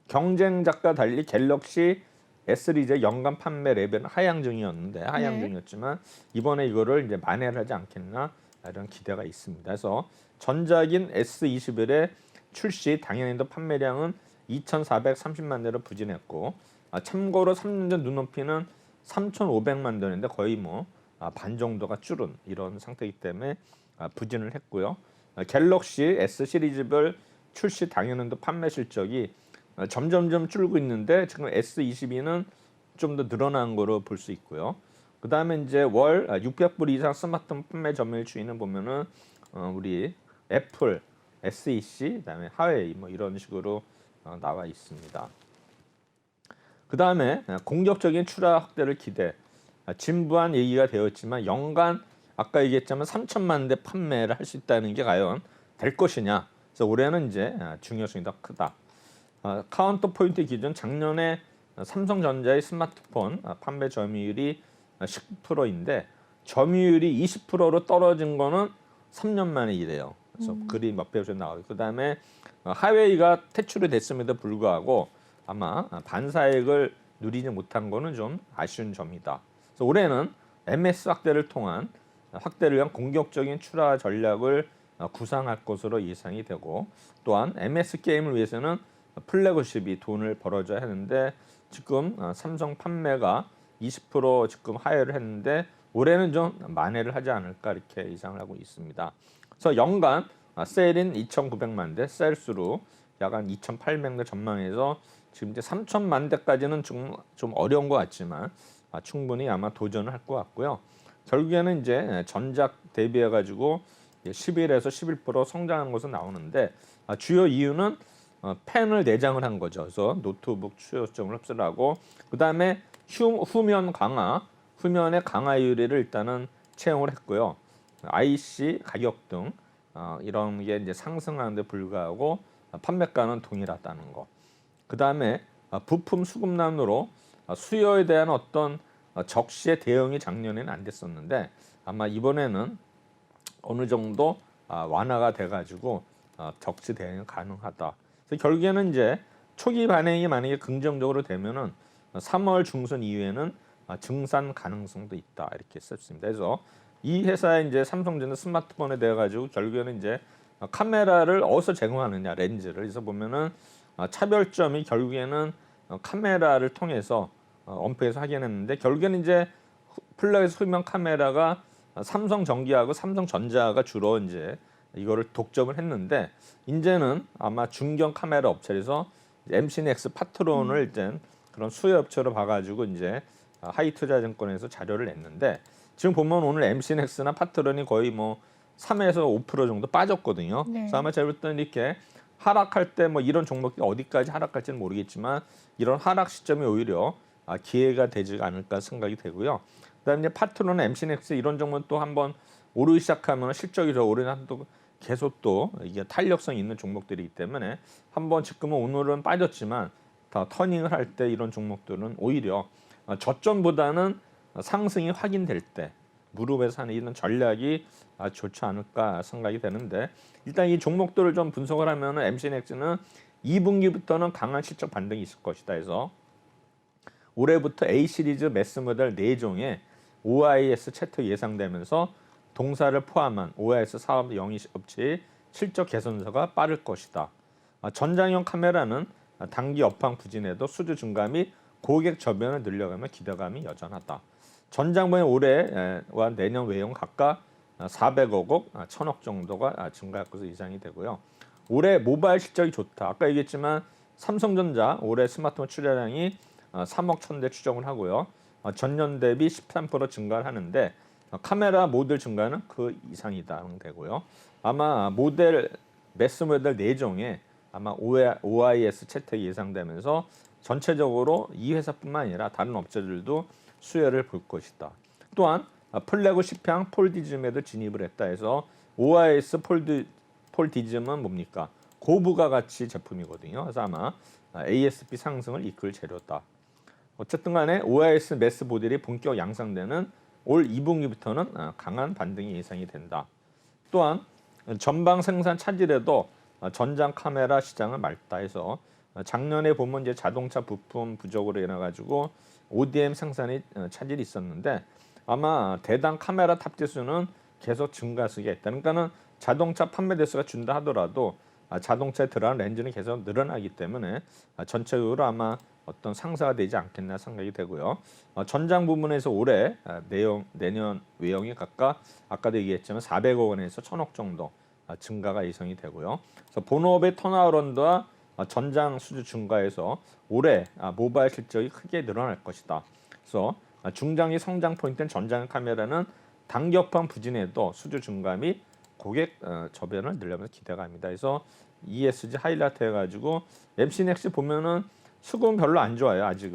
경쟁작과 달리 갤럭시 S 시리즈의 연간 판매 레벨은 하향 네. 중이었지만 이번에 이거를 이제 만회를 하지 않겠나 이런 기대가 있습니다. 그래서 전작인 S21의 출시 당연히도 판매량은 2,430만 대로 부진했고 참고로 3년 전 눈높이는 3,500만 대인데 거의 뭐 반 정도가 줄은 이런 상태이기 때문에 부진을 했고요. 갤럭시 S 시리즈별 출시 당연히도 판매 실적이 점점점 줄고 있는데 지금 S22는 좀 더 늘어난 거로 볼 수 있고요. 그다음에 이제 월 600불 이상 스마트폰 판매 점유율 추이는 보면은 우리 애플, SEC, 그다음에 하웨이 뭐 이런 식으로 나와 있습니다. 그다음에 공격적인 출하 확대를 기대. 진부한 얘기가 되었지만 연간 아까 얘기했지만 3천만 대 판매를 할 수 있다는 게 과연 될 것이냐. 그래서 올해는 이제 중요성이 더 크다. 카운터 포인트 기준 작년에 삼성전자의 스마트폰 판매 점유율이 10%인데 점유율이 20%로 떨어진 거는 3년 만에 이래요. 그래서 글이 몇 배로 나오고 그다음에 하웨이가 퇴출이 됐음에도 불구하고 아마 반사액을 누리지 못한 거는 좀 아쉬운 점이다. 그래서 올해는 MS 확대를 위한 공격적인 출하 전략을 구상할 것으로 예상이 되고 또한 MS 게임을 위해서는 플래그십이 돈을 벌어줘야 하는데 지금 삼성 판매가 20% 지금 하회를 했는데 올해는 좀 만회를 하지 않을까 이렇게 예상을 하고 있습니다. 그래서 연간 셀인 2,900만 대, 셀수로 약 한 2,800대 전망해서 지금 이제 3,000만 대까지는 좀 어려운 것 같지만 충분히 아마 도전을 할 것 같고요. 결국에는 이제 전작 대비해 가지고 11에서 11% 성장한 것으로 나오는데 주요 이유는 펜을 내장을 한 거죠. 그래서 노트북 수요점을 흡수하고 그다음에 후면의 강화율을 일단은 채용을 했고요. IC 가격 등 이런 게 이제 상승하는데 불구하고 판매가는 동일하다는 거. 그다음에 부품 수급난으로 수요에 대한 어떤 적시의 대응이 작년에는 안 됐었는데 아마 이번에는 어느 정도 완화가 돼가지고 적시 대응이 가능하다. 그래서 결국에는 이제 초기 반응이 만약에 긍정적으로 되면은 3월 중순 이후에는 증산 가능성도 있다 이렇게 썼습니다. 그래서 이 회사의 이제 삼성전자 스마트폰에 대해 가지고 결국에는 이제 카메라를 어디서 제공하느냐 렌즈를 그래서 보면은 차별점이 결국에는 카메라를 통해서 언표에서 확인했는데 결국에는 이제 플렉스 후면 카메라가 삼성전기하고 삼성전자가 주로 이제 이거를 독점을 했는데 이제는 아마 중견 카메라 업체에서 MC넥스 파트론을 이제 그런 수혜 업체로 봐가지고 이제 하이투자증권에서 자료를 냈는데 지금 보면 오늘 MC넥스나 파트론이 거의 뭐 3에서 5% 정도 빠졌거든요. 네. 그래서 아마 제가 볼 때는 이렇게 하락할 때 뭐 이런 종목이 어디까지 하락할지는 모르겠지만 이런 하락 시점이 오히려 기회가 되지 않을까 생각이 되고요. 그다음에 이제 파트론, MC넥스 이런 종목은 또 한번 오르기 시작하면 실적이 더 오르면 또 계속 또 이게 탄력성 있는 종목들이기 때문에 한번 지금은 오늘은 빠졌지만 다 터닝을 할 때 이런 종목들은 오히려 저점보다는 상승이 확인될 때 무릎에 사는 이런 전략이 좋지 않을까 생각이 되는데 일단 이 종목들을 좀 분석을 하면 MC넥스는 2분기부터는 강한 실적 반등이 있을 것이다 해서 올해부터 A 시리즈 매스 모델 4종에 OIS 채택 예상되면서 동사를 포함한 OIS 사업 영위업체의 실적 개선서가 빠를 것이다. 전장형 카메라는 단기 업황 부진에도 수주 증가 및 고객 저변을 늘려가며 기대감이 여전하다. 전장본의 올해와 내년 외형 각각 400억 원, 1000억 정도가 증가할 것으로 예상이 되고요. 올해 모바일 실적이 좋다. 아까 얘기했지만 삼성전자 올해 스마트폰 출하량이 3억 1000대 추정을 하고요. 전년 대비 13% 증가를 하는데 카메라 모델 증가는 그 이상이다 되고요. 아마 모델 매스 모델 4종에 아마 OIS 채택이 예상되면서 전체적으로 이 회사뿐만 아니라 다른 업체들도 수혜를 볼 것이다. 또한 플래그십향 폴디즘에도 진입을 했다 해서 OIS 폴디즘은 뭡니까? 고부가 가치 제품이거든요. 그래서 아마 ASP 상승을 이끌 재료다. 어쨌든 간에 OIS 매스 모델이 본격 양상되는 올 2분기부터는 강한 반등이 예상이 된다. 또한 전방 생산 차질에도 전장 카메라 시장을 맑다 해서 작년에 보면 이제 자동차 부품 부족으로 인해 가지고 ODM 생산이 차질이 있었는데 아마 대당 카메라 탑재 수는 계속 증가수가 있다. 그러니까는 자동차 판매 대수가 준다 하더라도 자동차에 들어간 렌즈는 계속 늘어나기 때문에 전체적으로 아마 어떤 상사가 되지 않겠나 생각이 되고요. 전장 부분에서 올해 내년 외형이 각각 아까도 얘기했지만 400억 원에서 1000억 정도 증가가 예상이 되고요. 그래서 본업의 턴어라운드와 전장 수주 증가에서 올해 모바일 실적이 크게 늘어날 것이다. 그래서 중장기 성장 포인트는 전장 카메라는 단기업황 부진에도 수주 증가 및 고객 저변을 늘려면서 기대감이다. 그래서 ESG 하이라이트 해가지고 MC넥스 보면은 수급은 별로 안 좋아요. 아직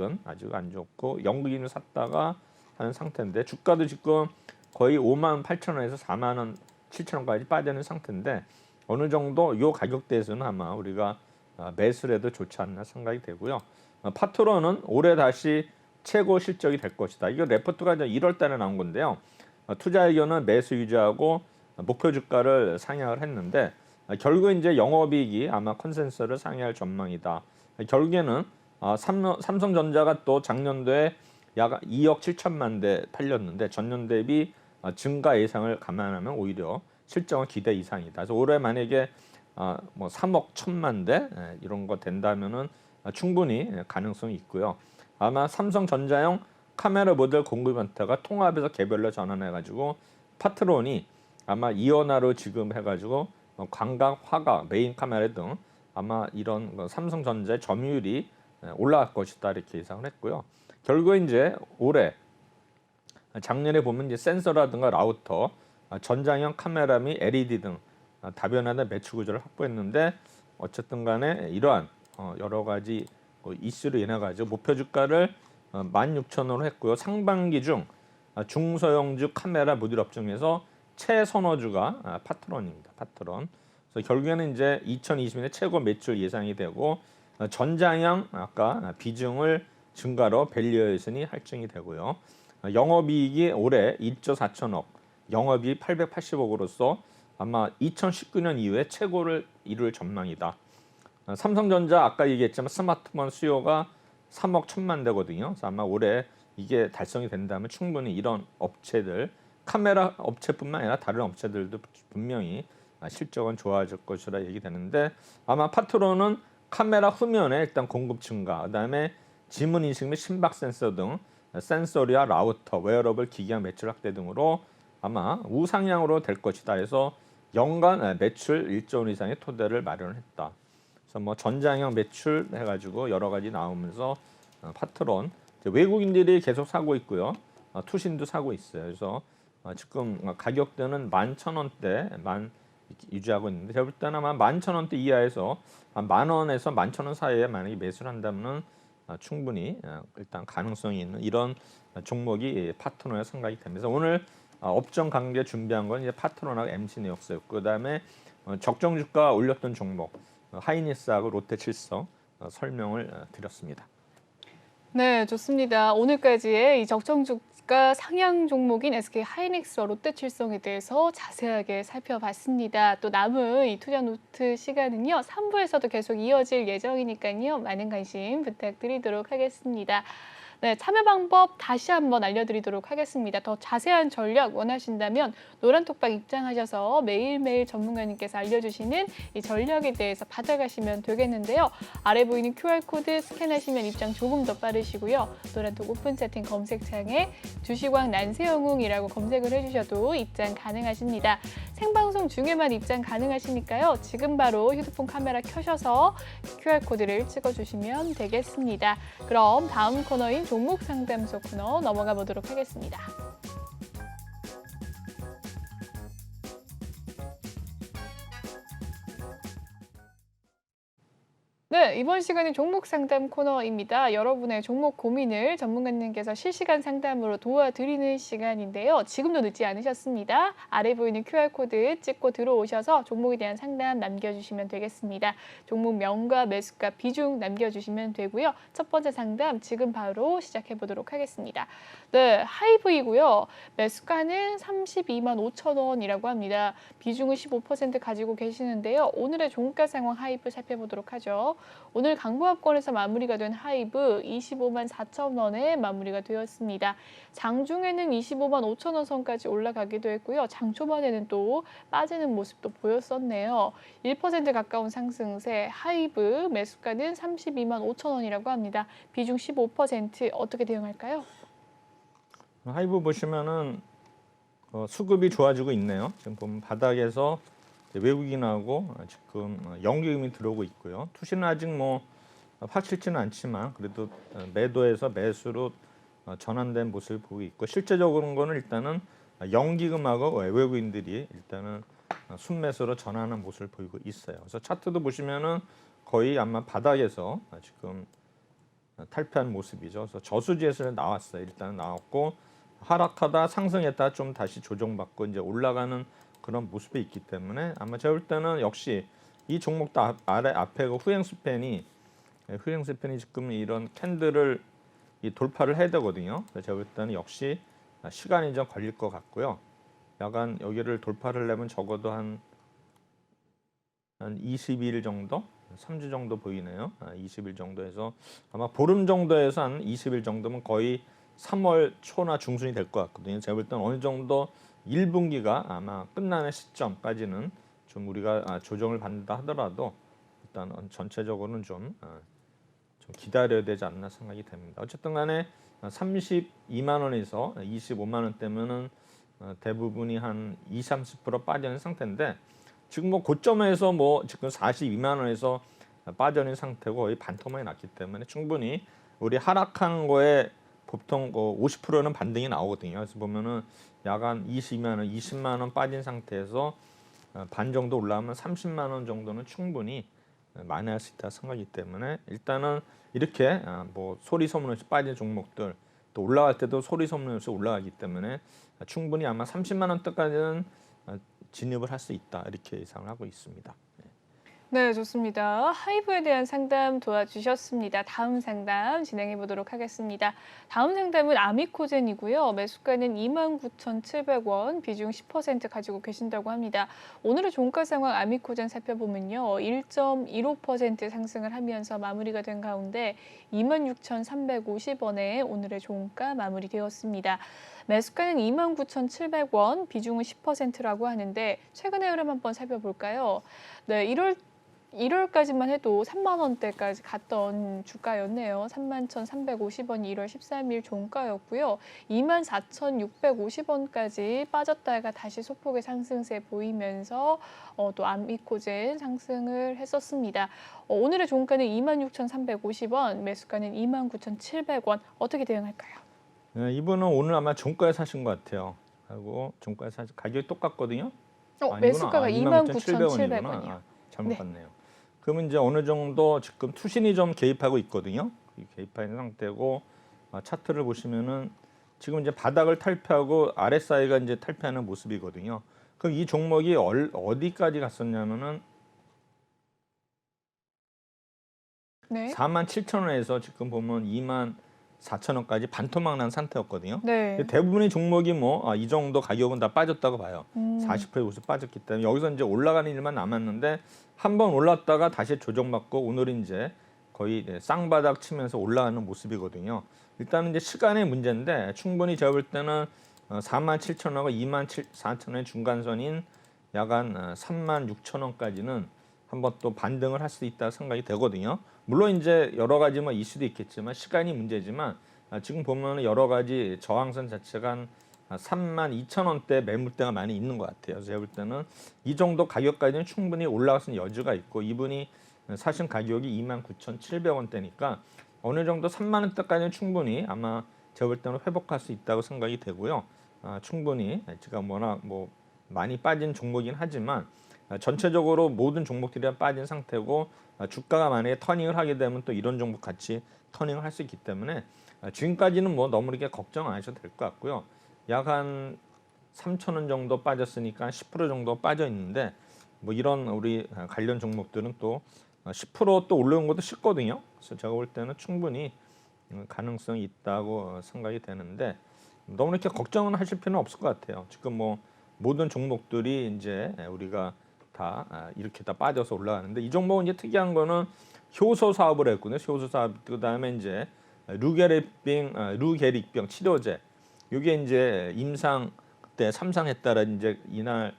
안 좋고 연기인을 샀다가 하는 상태인데 주가도 지금 거의 58,000원에서 4만 7천원까지 빠지는 상태인데 어느 정도 이 가격대에서는 아마 우리가 매수를 해도 좋지 않나 생각이 되고요. 파트론은 올해 다시 최고 실적이 될 것이다. 이거 레포트가 1월 달에 나온 건데요. 투자 의견은 매수 유지하고 목표 주가를 상향을 했는데 결국 이제 영업이익이 아마 컨센서스를 상회할 전망이다. 결국에는 삼성전자가 또 작년도에 약 2억 7천만 대 팔렸는데 전년 대비 증가 예상을 감안하면 오히려 실적은 기대 이상이다. 그래서 올해 만약에 뭐 3억 1천만 대 이런 거 된다면은 충분히 가능성이 있고요. 아마 삼성전자용 카메라 모델 공급원태가 통합에서 개별로 전환해가지고 파트론이 아마 이원화로 지금 해가지고 광각, 화각, 메인 카메라 등 아마 이런 삼성전자의 점유율이 올라갈 것이다 이렇게 예상을 했고요. 결국에 이제 올해 작년에 보면 이제 센서라든가 라우터, 전장형 카메라 및 LED 등 다변화된 매출 구조를 확보했는데 어쨌든 간에 이러한 여러 가지 이슈로 인해 가지고 목표 주가를 16,000원으로 했고요. 상반기 중 중소형주 카메라 모듈 업종에서 최선호주가 파트론입니다. 파트론. 그래서 결국에는 이제 2020년에 최고 매출 예상이 되고 전장형 아까 비중을 증가로 밸류에이션이 할증이 되고요. 영업이익이 올해 1조 4천억, 영업이익 880억으로서 아마 2019년 이후에 최고를 이룰 전망이다. 삼성전자 아까 얘기했지만 스마트폰 수요가 3억 1천만 대거든요. 그래서 아마 올해 이게 달성이 된다면 충분히 이런 업체들, 카메라 업체뿐만 아니라 다른 업체들도 분명히 실적은 좋아질 것이라 얘기되는데 아마 파트론은 카메라 후면에 일단 공급 증가, 그다음에 지문 인식 및 심박 센서 등 센서리와 라우터, 웨어러블 기기와 매출 확대 등으로 아마 우상향으로 될 것이다. 그래서 연간 매출 1조 원 이상의 토대를 마련했다. 그래서 뭐 전장형 매출 해가지고 여러 가지 나오면서 파트론 외국인들이 계속 사고 있고요. 투신도 사고 있어요. 그래서 지금 가격대는 11,000원대 유지하고 있는데 제가 볼 때는 아마 11,000원대 이하에서 한 10,000원에서 11,000원 사이에 만약에 매수를 한다면은 충분히 일단 가능성이 있는 이런 종목이 파트너에 생각이 됩니다. 그래서 오늘 업종 관계 준비한 건 이제 파트너하고 MC네옥스였고 그다음에 적정 주가 올렸던 종목 하이닉스하고 롯데칠성 설명을 드렸습니다. 네, 좋습니다. 오늘까지의 이 적정 주가 상향 종목인 SK 하이닉스와 롯데칠성에 대해서 자세하게 살펴봤습니다. 또 남은 이 투자 노트 시간은요, 3부에서도 계속 이어질 예정이니까요, 많은 관심 부탁드리도록 하겠습니다. 네, 참여 방법 다시 한번 알려드리도록 하겠습니다. 더 자세한 전략 원하신다면 노란톡방 입장하셔서 매일매일 전문가님께서 알려주시는 이 전략에 대해서 받아가시면 되겠는데요. 아래 보이는 QR코드 스캔하시면 입장 조금 더 빠르시고요. 노란톡 오픈 채팅 검색창에 주식왕 난세영웅이라고 검색을 해주셔도 입장 가능하십니다. 생방송 중에만 입장 가능하시니까요. 지금 바로 휴대폰 카메라 켜셔서 QR코드를 찍어주시면 되겠습니다. 그럼 다음 코너인 종목 상담소 코너 넘어가 보도록 하겠습니다. 네, 이번 시간은 종목 상담 코너입니다. 여러분의 종목 고민을 전문가님께서 실시간 상담으로 도와드리는 시간인데요. 지금도 늦지 않으셨습니다. 아래 보이는 QR코드 찍고 들어오셔서 종목에 대한 상담 남겨주시면 되겠습니다. 종목명과 매수가 비중 남겨주시면 되고요. 첫 번째 상담 지금 바로 시작해 보도록 하겠습니다. 네, 하이브이고요. 매수가는 32만 5천 원이라고 합니다. 비중은 15% 가지고 계시는데요. 오늘의 종가 상황 하이브 살펴보도록 하죠. 오늘 강보합권에서 마무리가 된 하이브 25만 4천 원에 마무리가 되었습니다. 장중에는 25만 5천 원 선까지 올라가기도 했고요. 장 초반에는 또 빠지는 모습도 보였었네요. 1% 가까운 상승세 하이브 매수가는 32만 5천 원이라고 합니다. 비중 15% 어떻게 대응할까요? 하이브 보시면은 수급이 좋아지고 있네요. 지금 보면 바닥에서 외국인하고 지금 연기금이 들어오고 있고요. 투시는 아직 뭐 확실치는 않지만 그래도 매도에서 매수로 전환된 모습을 보고 있고 실제적으로는 일단은 연기금하고 외국인들이 일단은 순매수로 전환하는 모습을 보이고 있어요. 그래서 차트도 보시면은 거의 아마 바닥에서 지금 탈피한 모습이죠. 그래서 저수지에서 나왔어요. 일단 나왔고 하락하다 상승했다 좀 다시 조정받고 이제 올라가는 그런 모습이 있기 때문에 아마 제가 볼 때는 역시 이 종목도 앞에 그 후행 스팬이 지금 이런 캔들을 돌파를 해야 되거든요. 그래서 제가 볼 때는 역시 시간이 좀 걸릴 것 같고요. 약간 여기를 돌파를 하려면 적어도 한 20일 정도, 3주 정도 보이네요. 20일 정도에서 아마 보름 정도에서 한 20일 정도면 거의 3월 초나 중순이 될 것 같거든요. 제가 볼 때는 어느 정도 1분기가 아마 끝나는 시점까지는 좀 우리가 조정을 받는다 하더라도 일단 전체적으로는 좀 기다려야 되지 않나 생각이 됩니다. 어쨌든 간에 32만 원에서 25만 원대면은 대부분이 한 20-30% 빠져 있는 상태인데 지금 뭐 고점에서 뭐 지금 42만 원에서 빠져 있는 상태고 거의 반토막이 났기 때문에 충분히 우리 하락한 거에 보통 50%는 반등이 나오거든요. 그래서 보면은 약간 22만 원, 20만 원 빠진 상태에서 반 정도 올라오면 30만 원 정도는 충분히 만회할 수 있다 생각이기 때문에 일단은 이렇게 뭐 소리 소문 없이 빠진 종목들 또 올라갈 때도 소리 소문 없이 올라가기 때문에 충분히 아마 30만 원대까지는 진입을 할 수 있다 이렇게 예상을 하고 있습니다. 네, 좋습니다. 하이브에 대한 상담 도와주셨습니다. 다음 상담 진행해 보도록 하겠습니다. 다음 상담은 아미코젠이고요. 매수가는 29,700원, 비중 10% 가지고 계신다고 합니다. 오늘의 종가 상황 아미코젠 살펴보면요. 1.15% 상승을 하면서 마무리가 된 가운데 26,350원에 오늘의 종가 마무리되었습니다. 매수가는 29,700원, 비중은 10%라고 하는데 최근의 흐름 한번 살펴볼까요? 네, 1월까지만 해도 3만 원대까지 갔던 주가였네요. 31,350원이 1월 13일 종가였고요. 24,650원까지 빠졌다가 다시 소폭의 상승세 보이면서 또 아미코젠 상승을 했었습니다. 오늘의 종가는 26,350원, 매수가는 29,700원. 어떻게 대응할까요? 네, 이분은 오늘 아마 종가에 사신 것 같아요. 하고 종가에 사신 가격이 똑같거든요. 아니구나. 매수가가 29,700원이구나. 29,700원이요. 잘못 네. 봤네요. 그러면 이제 어느 정도 지금 투신이 좀 개입하고 있거든요. 개입하는 상태고 차트를 보시면은 지금 이제 바닥을 탈피하고 RSI가 이제 탈피하는 모습이거든요. 그럼 이 종목이 어디까지 갔었냐면은 네. 47,000원에서 지금 보면 24,000원까지 반토막 난 상태였거든요. 네. 대부분의 종목이 뭐 이 정도 가격은 다 빠졌다고 봐요. 음. 40% 이상 빠졌기 때문에 여기서 이제 올라가는 일만 남았는데 한 번 올랐다가 다시 조정받고 오늘은 이제 거의 쌍바닥 치면서 올라가는 모습이거든요. 일단은 이제 시간의 문제인데 충분히 제가 볼 때는 47,000원과 24,000원의 중간선인 약 한 36,000원까지는 한번 또 반등을 할 수 있다 생각이 되거든요. 물론 이제 여러 가지 뭐 이슈도 있겠지만 시간이 문제지만 지금 보면 여러 가지 저항선 자체가 한 32,000원대 매물대가 많이 있는 것 같아요. 그래서 제가 볼 때는 이 정도 가격까지는 충분히 올라갈 수 있는 여지가 있고 이분이 사신 가격이 29,700원대니까 어느 정도 3만 원대까지는 충분히 아마 제가 볼 때는 회복할 수 있다고 생각이 되고요. 충분히 제가 워낙 뭐 많이 빠진 종목이긴 하지만 전체적으로 모든 종목들이 다 빠진 상태고 주가가 만약에 터닝을 하게 되면 또 이런 종목 같이 터닝을 할 수 있기 때문에 지금까지는 뭐 너무 이렇게 걱정 안 하셔도 될 것 같고요. 약 한 3,000원 정도 빠졌으니까 10% 정도 빠져 있는데 뭐 이런 우리 관련 종목들은 또 10%또 올라온 것도 쉽거든요. 그래서 제가 볼 때는 충분히 가능성이 있다고 생각이 되는데 너무 이렇게 걱정은 하실 필요는 없을 것 같아요. 지금 뭐 모든 종목들이 이제 우리가 다 이렇게 다 빠져서 올라가는데 이 종목은 이제 특이한 거는 효소 사업을 했거든요. 효소 사업 그다음에 이제 루게릭병 치료제. 이게 이제 임상 그때 삼상했다라 이제 이날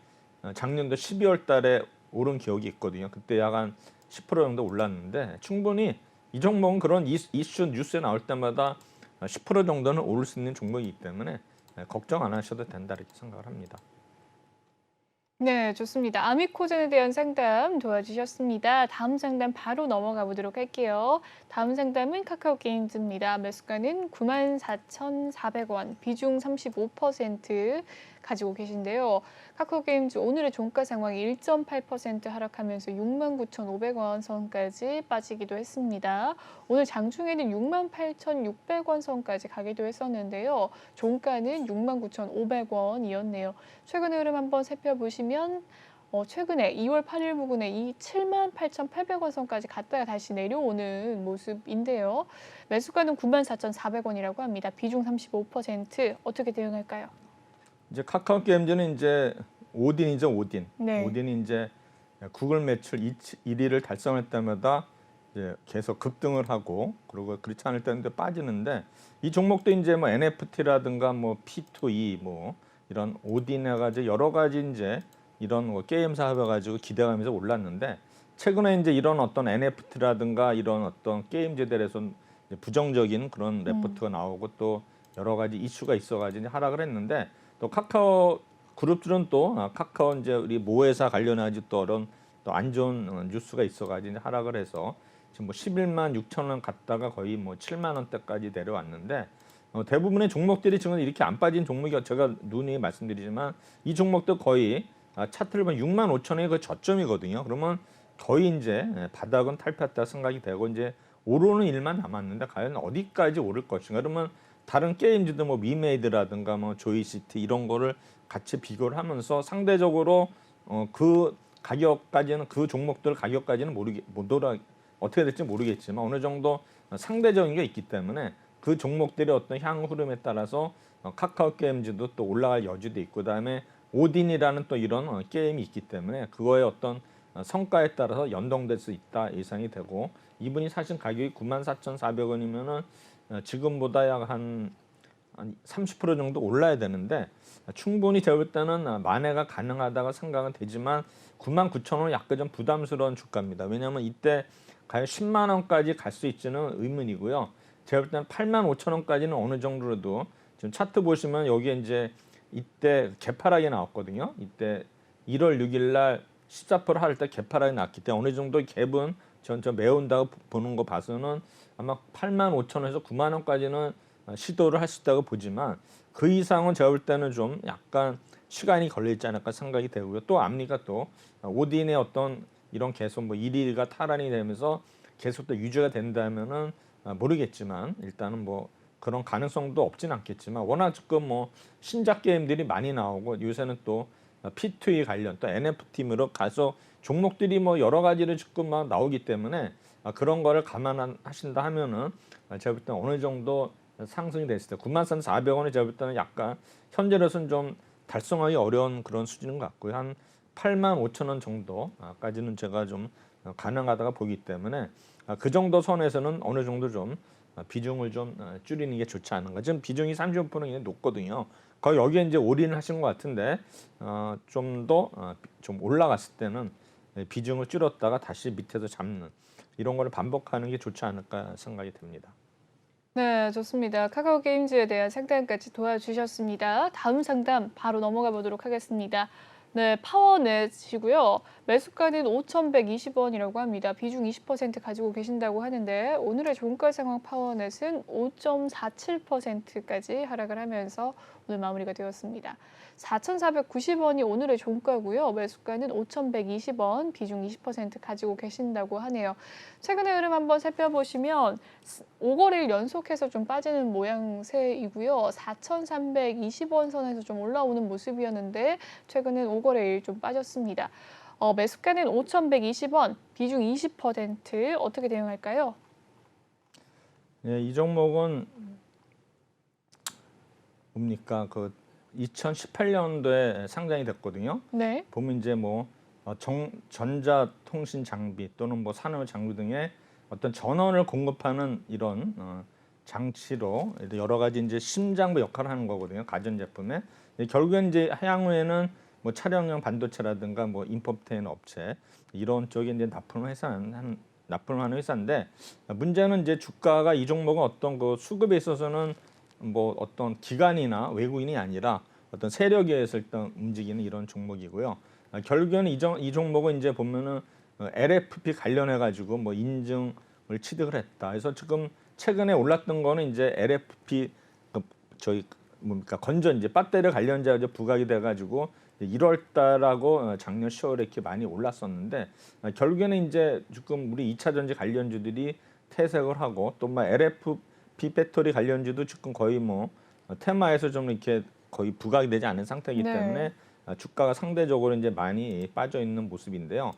작년도 12월 달에 오른 기억이 있거든요. 그때 약 한 10% 정도 올랐는데 충분히 이 종목은 그런 이슈 뉴스에 나올 때마다 10% 정도는 오를 수 있는 종목이기 때문에 걱정 안 하셔도 된다 이렇게 생각을 합니다. 네, 좋습니다. 아미코젠에 대한 상담 도와주셨습니다. 다음 상담 바로 넘어가 보도록 할게요. 다음 상담은 카카오게임즈입니다. 매수가는 94,400원, 비중 35% 가지고 계신데요. 카카오게임즈 오늘의 종가 상황이 1.8% 하락하면서 69,500원 선까지 빠지기도 했습니다. 오늘 장중에는 68,600원 선까지 가기도 했었는데요. 종가는 69,500원이었네요. 최근 흐름 한번 살펴보시면 최근에 2월 8일 부근에 이 78,800원 선까지 갔다가 다시 내려오는 모습인데요. 매수가는 94,400원이라고 합니다. 비중 35%. 어떻게 대응할까요? 이제 카카오 게임즈는 이제 오딘이죠, 오딘. 네. 오딘이 이제 구글 매출 1위를 달성할 때마다 이제 계속 급등을 하고 그리고 그렇지 않을 때는 빠지는데 이 종목도 이제 뭐 NFT라든가 뭐 P2E 뭐 이런 오딘에 가지고 여러 가지 이제 이런 뭐 게임 사업에 가지고 기대감에서 올랐는데 최근에 이제 이런 어떤 NFT라든가 이런 어떤 게임제들에서 부정적인 그런 레포트가 나오고 또 여러 가지 이슈가 있어가지고 하락을 했는데 또 카카오 그룹들은 또 카카오 이제 우리 모회사 관련해가지고 또 이런 또 안 좋은 뉴스가 있어가지고 하락을 해서 지금 뭐 11만 6천 원 갔다가 거의 뭐 7만 원대까지 내려왔는데 대부분의 종목들이 지금 이렇게 안 빠진 종목이 제가 누누이 말씀드리지만 이 종목도 거의 차트를 보면 6만 5천 원이 그 저점이거든요. 그러면 거의 이제 바닥은 탈피했다 생각이 되고 이제 오르는 일만 남았는데 과연 어디까지 오를 것인가? 그러면 다른 게임즈도 뭐 미메이드라든가 뭐 조이시티 이런 거를 같이 비교를 하면서 상대적으로 그 가격까지는 그 종목들 가격까지는 못 올라 어떻게 될지 모르겠지만 어느 정도 상대적인 게 있기 때문에 그 종목들의 어떤 향후 흐름에 따라서 카카오 게임즈도 또 올라갈 여지도 있고 그다음에 오딘이라는 또 이런 게임이 있기 때문에 그거의 어떤 성과에 따라서 연동될 수 있다 예상이 되고 이분이 사실 가격이 94,400원이면은 지금보다 약 한 30% 정도 올라야 되는데 충분히 제가 볼 때는 만회가 가능하다고 생각은 되지만 99,000원은 약간 좀 부담스러운 주가입니다. 왜냐하면 이때 과연 10만 원까지 갈 수 있지는 의문이고요. 제가 볼 때는 85,000원까지는 어느 정도로도 지금 차트 보시면 여기에 이제 이때 개파락이 나왔거든요. 이때 1월 6일 날 14% 할 때 개파락이 났기 때문에 어느 정도 갭은 전 메운다고 보는 거 봐서는 아마 85,000원에서 9만 원까지는 시도를 할 수 있다고 보지만 그 이상은 제가 볼 때는 좀 약간 시간이 걸리지 않을까 생각이 되고요. 또 압니까 또 오딘의 어떤 이런 계속 뭐 1위가 탈환이 되면서 계속 또 유지가 된다면은 모르겠지만 일단은 뭐 그런 가능성도 없진 않겠지만 워낙 지금 뭐 신작 게임들이 많이 나오고 요새는 또 P2E 관련 또 NFT로 가서 종목들이 뭐 여러 가지를 지금 막 나오기 때문에 그런 거를 감안하신다 하면은 제가 볼 때는 어느 정도 상승이 됐을 때 93,400원이 제가 볼 때는 약간 현재로서는 좀 달성하기 어려운 그런 수준인 것 같고요. 한 85,000원 정도까지는 제가 좀 가능하다가 보기 때문에 그 정도 선에서는 어느 정도 좀 비중을 좀 줄이는 게 좋지 않은가. 지금 비중이 35% 이내 높거든요. 거의 여기에 이제 올인을 하시는 것 같은데 좀 더 좀 올라갔을 때는 비중을 줄였다가 다시 밑에서 잡는 이런 거를 반복하는 게 좋지 않을까 생각이 듭니다. 네, 좋습니다. 카카오 게임즈에 대한 상담까지 도와주셨습니다. 다음 상담 바로 넘어가 보도록 하겠습니다. 네, 파워넷이고요. 매수가는 5,120원이라고 합니다. 비중 20% 가지고 계신다고 하는데 오늘의 종가 상황 파워넷은 5.47%까지 하락을 하면서 오늘 마무리가 되었습니다. 4,490원이 오늘의 종가고요. 매수가는 5,120원, 비중 20% 가지고 계신다고 하네요. 최근의 흐름 한번 살펴보시면 5거래일 연속해서 좀 빠지는 모양새이고요. 4,320원 선에서 좀 올라오는 모습이었는데 최근엔 5거래일 좀 빠졌습니다. 매수가는 5,120원, 비중 20% 어떻게 대응할까요? 예, 이 종목은 뭡니까 그 2018년도에 상장이 됐거든요. 네. 보면 이제 뭐 전자통신 장비 또는 뭐 산업 장비 등의 어떤 전원을 공급하는 이런 장치로 여러 가지 이제 심장부 역할을 하는 거거든요. 가전제품에 결국엔 이제 향후에는 뭐 차량용 반도체라든가 뭐 인포테인 업체 이런 쪽에 이제 납품을 하는 회사인데 문제는 이제 주가가 이 종목은 어떤 그 수급에 있어서는 뭐 어떤 기관이나 외국인이 아니라 어떤 세력에 의해서 일단 움직이는 이런 종목이고요. 결국에는 이 종목은 이제 보면은 LFP 관련해 가지고 뭐 인증을 취득을 했다. 그래서 지금 최근에 올랐던 거는 이제 LFP 저희 뭡니까 건전 이제 배터리 관련자 이제 부각이 돼 가지고 1월 달하고 작년 10월에 이렇게 많이 올랐었는데 결국에는 이제 지금 우리 2차 전지 관련주들이 퇴색을 하고 또 뭐 LFP 배터리 관련주도 지금 거의 뭐 테마에서 좀 이렇게 거의 부각이 되지 않은 상태이기 네. 때문에 주가가 상대적으로 이제 많이 빠져 있는 모습인데요.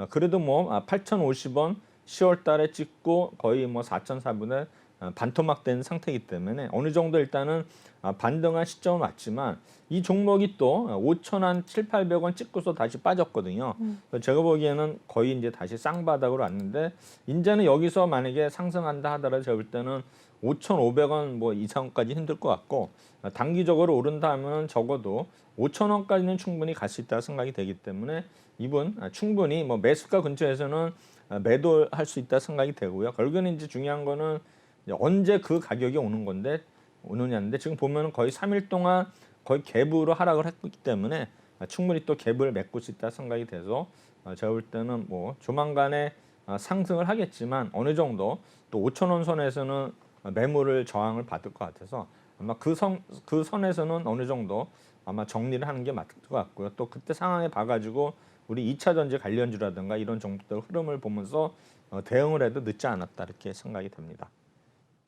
그래도 뭐 8,050원 10월 달에 찍고 거의 뭐 4,400원에 반토막된 상태이기 때문에 어느 정도 일단은 반등한 시점은 왔지만 이 종목이 또 5,700원 찍고서 다시 빠졌거든요. 그래서 제가 보기에는 거의 이제 다시 쌍바닥으로 왔는데 이제는 여기서 만약에 상승한다 하더라도 제가 볼 때는 5,500원 뭐 이상까지 힘들 것 같고 단기적으로 오른다 하면 적어도 5,000원까지는 충분히 갈 수 있다고 생각이 되기 때문에 이분 충분히 뭐 매수가 근처에서는 매도할 수 있다 생각이 되고요. 결국에는 이제 중요한 거는 이제 언제 그 가격이 오느냐인데 지금 보면은 거의 3일 동안 거의 갭으로 하락을 했기 때문에 충분히 또 갭을 메꿀 수 있다 생각이 돼서 제가 볼 때는 뭐 조만간에 상승을 하겠지만 어느 정도 또 5,000원 선에서는 매물을 저항을 받을 것 같아서 아마 그 선에서는 어느 정도 아마 정리를 하는 게 맞을 것 같고요. 또 그때 상황에 봐가지고 우리 2차 전지 관련주라든가 이런 종목들 흐름을 보면서 대응을 해도 늦지 않았다 이렇게 생각이 됩니다.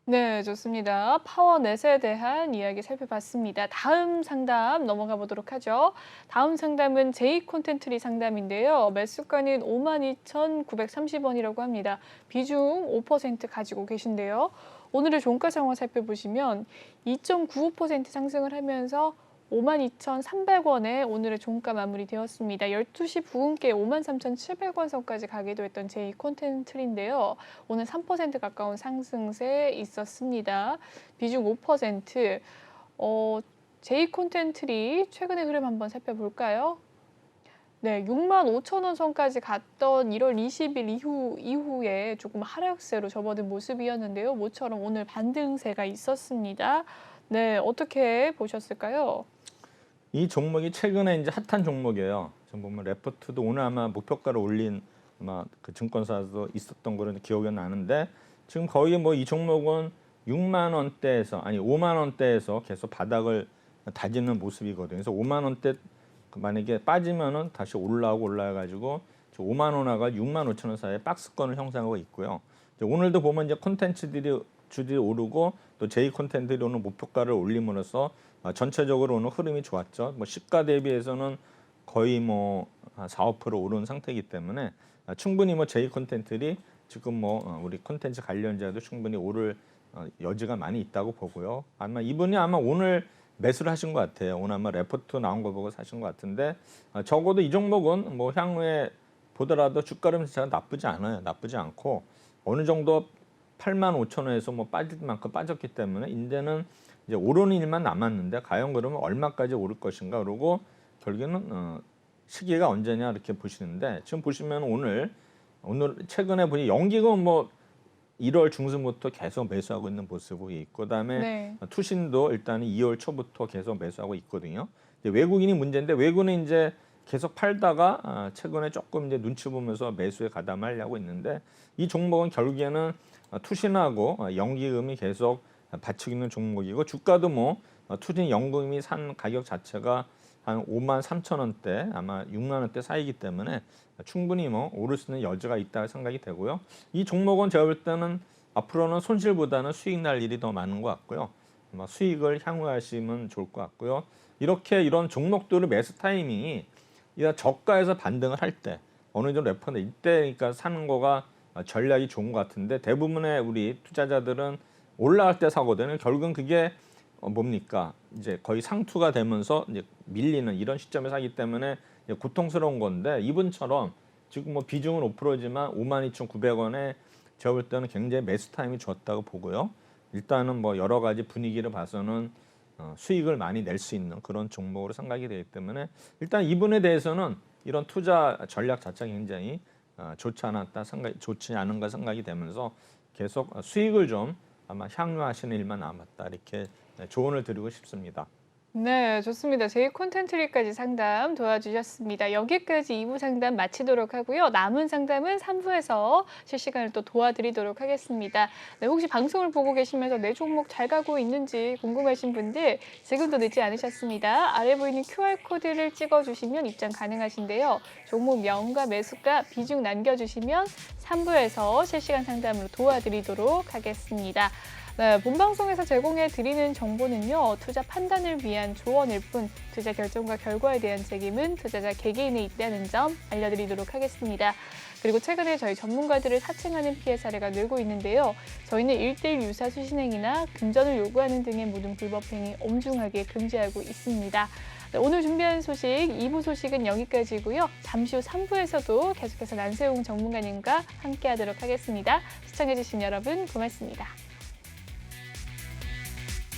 네, 좋습니다. 파워넷에 대한 이야기 살펴봤습니다. 다음 상담 넘어가 보도록 하죠. 다음 상담은 J콘텐트리 상담인데요. 매수가는 52,930원이라고 합니다. 비중 5% 가지고 계신데요. 오늘의 종가 상황 살펴보시면 2.95% 상승을 하면서 52,300원에 오늘의 종가 마무리되었습니다. 12시 부근께 53,700원 선까지 가기도 했던 J콘텐트리인데요. 오늘 3% 가까운 상승세 있었습니다. 비중 5%. J콘텐트리 최근의 흐름 한번 살펴볼까요? 네, 65,000원 선까지 갔던 1월 20일 이후에 조금 하락세로 접어든 모습이었는데요. 모처럼 오늘 반등세가 있었습니다. 네, 어떻게 보셨을까요? 이 종목이 최근에 이제 핫한 종목이에요. 지금 보면 레포트도 오늘 아마 목표가를 올린 아마 그 증권사도 있었던 거는 기억이 나는데 지금 거의 뭐 이 종목은 6만 원대에서 아니 5만 원대에서 계속 바닥을 다지는 모습이거든요. 그래서 5만 원대 만약에 빠지면은 다시 올라가가지고 5만 원하고 6만 5천 원 사이에 박스권을 형성하고 있고요. 이제 오늘도 보면 이제 콘텐츠들이 오르고 또 J 콘텐츠들이 오늘 목표가를 올림으로써 전체적으로 오늘 흐름이 좋았죠. 뭐 시가 대비해서는 거의 뭐 4, 5% 오른 상태이기 때문에 충분히 뭐 J 콘텐츠들이 지금 뭐 우리 콘텐츠 관련자도 충분히 오를 여지가 많이 있다고 보고요. 아마 이분이 오늘 매수를 하신 것 같아요. 오늘 아마 레포트 나온 거 보고 사신 것 같은데 적어도 이 종목은 뭐 향후에 보더라도 주가 흐름 자체가 나쁘지 않아요. 나쁘지 않고 어느 정도 8만 5천 원에서 뭐 빠질 만큼 빠졌기 때문에 이제는 이제 오르는 일만 남았는데 과연 그러면 얼마까지 오를 것인가 그러고 결국에는 시기가 언제냐 이렇게 보시는데 지금 보시면 오늘 최근에 보니 연기금 뭐 1월 중순부터 계속 매수하고 있는 모습이 있고 그다음에 네. 투신도 일단은 2월 초부터 계속 매수하고 있거든요. 이제 외국인이 문제인데 외국인은 이제 계속 팔다가 최근에 조금 이제 눈치 보면서 매수에 가담하려고 있는데 이 종목은 결국에는 투신하고 연기금이 계속 받치고 있는 종목이고 주가도 뭐 투신 연금이 산 가격 자체가 한 5만 3천 원대 아마 6만 원대 사이기 때문에 충분히 뭐 오를 수 있는 여지가 있다 생각이 되고요. 이 종목은 제가 볼 때는 앞으로는 손실보다는 수익 날 일이 더 많은 것 같고요. 아마 수익을 향후하시면 좋을 것 같고요. 이런 종목들의 매수 타이밍이 저가에서 반등을 할 때 어느 정도 레퍼런스 이때 그러니까 사는 거가 전략이 좋은 것 같은데 대부분의 우리 투자자들은 올라갈 때 사거든요. 결국은 그게 뭡니까? 이제 거의 상투가 되면서 이제 밀리는 이런 시점에 사기 때문에 고통스러운 건데 이분처럼 지금 뭐 비중은 5%지만 52,900원에 제가 볼 때는 굉장히 매수 타임이 좋았다고 보고요. 일단은 뭐 여러 가지 분위기를 봐서는 수익을 많이 낼 수 있는 그런 종목으로 생각이 되기 때문에 일단 이분에 대해서는 이런 투자 전략 자체가 굉장히 좋지 않은가 생각이 되면서 계속 수익을 좀 아마 향유하시는 일만 남았다 이렇게 조언을 드리고 싶습니다. 네, 좋습니다. J콘텐트리까지 상담 도와주셨습니다. 여기까지 2부 상담 마치도록 하고요. 남은 상담은 3부에서 실시간으로 또 도와드리도록 하겠습니다. 네, 혹시 방송을 보고 계시면서 내 종목 잘 가고 있는지 궁금하신 분들 지금도 늦지 않으셨습니다. 아래 보이는 QR코드를 찍어주시면 입장 가능하신데요. 종목명과 매수가, 비중 남겨주시면 3부에서 실시간 상담으로 도와드리도록 하겠습니다. 네, 본방송에서 제공해드리는 정보는요. 투자 판단을 위한 조언일 뿐 투자 결정과 결과에 대한 책임은 투자자 개개인에 있다는 점 알려드리도록 하겠습니다. 그리고 최근에 저희 전문가들을 사칭하는 피해 사례가 늘고 있는데요. 저희는 1:1 유사 수신행위나 금전을 요구하는 등의 모든 불법 행위 엄중하게 금지하고 있습니다. 네, 오늘 준비한 소식, 2부 소식은 여기까지고요. 잠시 후 3부에서도 계속해서 난세용 전문가님과 함께하도록 하겠습니다. 시청해주신 여러분 고맙습니다.